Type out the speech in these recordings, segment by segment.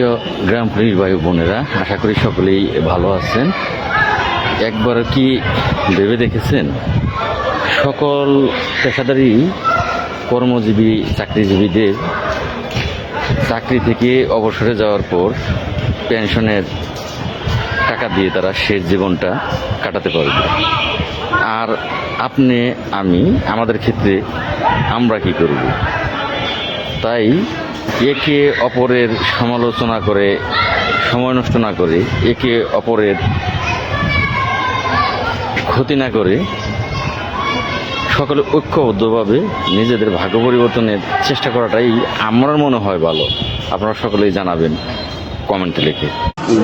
প্রিয় গ্রাম পুলিশ ভাই বোনেরা, আশা করি সকলেই ভালো আছেন। একবার কি ভেবে দেখেছেন, সকল পেশাদারী কর্মজীবী চাকরিজীবীদের চাকরি থেকে অবসরে যাওয়ার পর পেনশনের টাকা দিয়ে তারা শেষ জীবনটা কাটাতে পারবে, আর আপনি আমি আমাদের ক্ষেত্রে আমরা কি করব? তাই একে অপরের সমালোচনা করে, সময় নষ্ট না করে, একে অপরের ক্ষতি না করে সকলে ঐক্যবদ্ধভাবে নিজেদের ভাগ্য পরিবর্তনের চেষ্টা করাটাই আমার মনে হয় ভালো। আপনারা সকলেই জানাবেন কমেন্টে লিখে।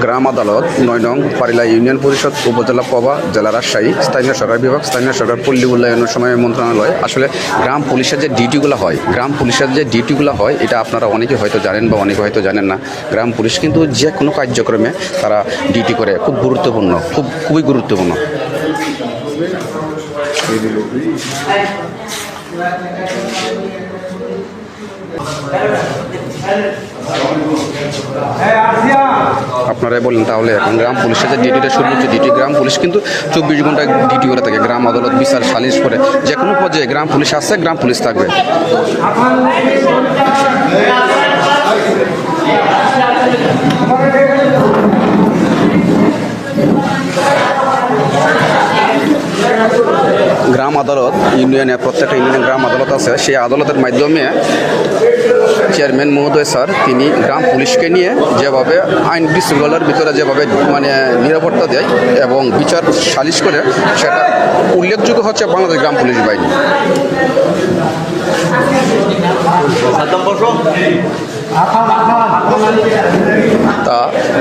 গ্রাম আদালত ৯ নং পারিলা ইউনিয়ন পরিষদ, উপজেলা পবা, জেলা রাজশাহী, স্থানীয় সরকার বিভাগ, স্থানীয় সরকার পল্লী উন্নয়ন সময় মন্ত্রণালয়। আসলে গ্রাম পুলিশের যে ডিউটিগুলো হয় এটা আপনারা অনেকে হয়তো জানেন বা অনেকে হয়তো জানেন না। গ্রাম পুলিশ কিন্তু যে কোনো কার্যক্রমে তারা ডিউটি করে, খুব গুরুত্বপূর্ণ, খুবই গুরুত্বপূর্ণ। আপনারাই বলেন তাহলে এখন গ্রাম পুলিশের যে ডিউটিটা সর্বোচ্চ ডিউটি, গ্রাম পুলিশ কিন্তু 24 ঘন্টা ডিউটি করে থাকে। গ্রাম আদালত, বিচার, সালিশ করে যে কোনো পর্যায়ে গ্রাম পুলিশ আসছে, গ্রাম পুলিশ থাকবে। গ্রাম আদালত ইউনিয়নে, প্রত্যেকটা ইউনিয়নে গ্রাম আদালত আছে। সেই আদালতের মাধ্যমে চেয়ারম্যান মহোদয় স্যার তিনি গ্রাম পুলিশকে নিয়ে যেভাবে আইন বিশৃঙ্খলার ভিতরে যেভাবে নিরাপত্তা দেয় এবং বিচার সালিশ করে, সেটা উল্লেখযোগ্য হচ্ছে বাংলাদেশ গ্রাম পুলিশ বাহিনী। তা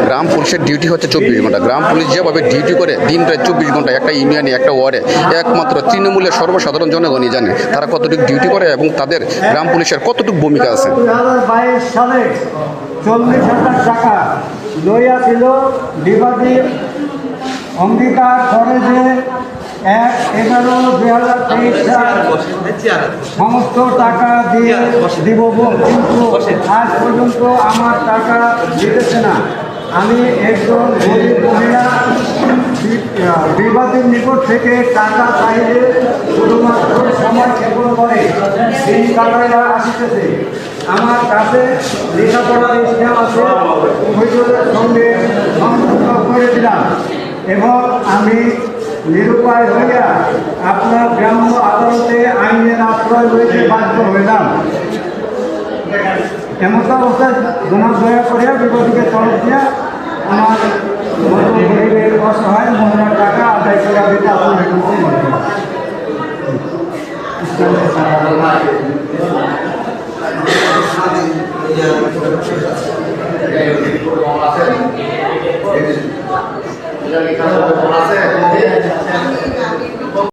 গ্রাম পুলিশের ডিউটি হচ্ছে 24 ঘন্টা। গ্রাম পুলিশ যেভাবে ডিউটি করে দিনটায় 24 ঘন্টা একটা ইউনিয়নে, একটা ওয়ার্ডে, একমাত্র তৃণমূলের সর্বসাধারণ জনগণই জানে তারা কতটুকু ডিউটি করে এবং তাদের গ্রাম পুলিশের কতটুকু ভূমিকা আছে। 2022 সালে 40,000 টাকা লইয়া ছিল, বিবাদী অঙ্গীকার করে যে 1/11/2023 সমস্ত টাকা দিয়ে দিব, কিন্তু আজ পর্যন্ত আমার টাকা দিতেছে না। আমি একজন গরিব মহিলা, বিবাদীর নিকট থেকে টাকা চাইলে শুধুমাত্র সময় ক্ষেপণ করে সেই টাকাটা আসিতেছে। আমার কাছে লেখাপড়ার স্ট্যাম্প আছে, ওইগুলোর সঙ্গে সংযুক্ত করে দিলাম এবং আমি নিরুপায় হইয়া আপনার গ্রাম্য আদালতে আইনের আশ্রয় লইতে বাধ্য হইলাম। এমন অবস্থায় জনাব দয়া করিয়া বিবাদীকে তরফ দিয়া আমার গরিবের অসহায় মহিলার টাকা আদায় করা দিতে আপনার এখন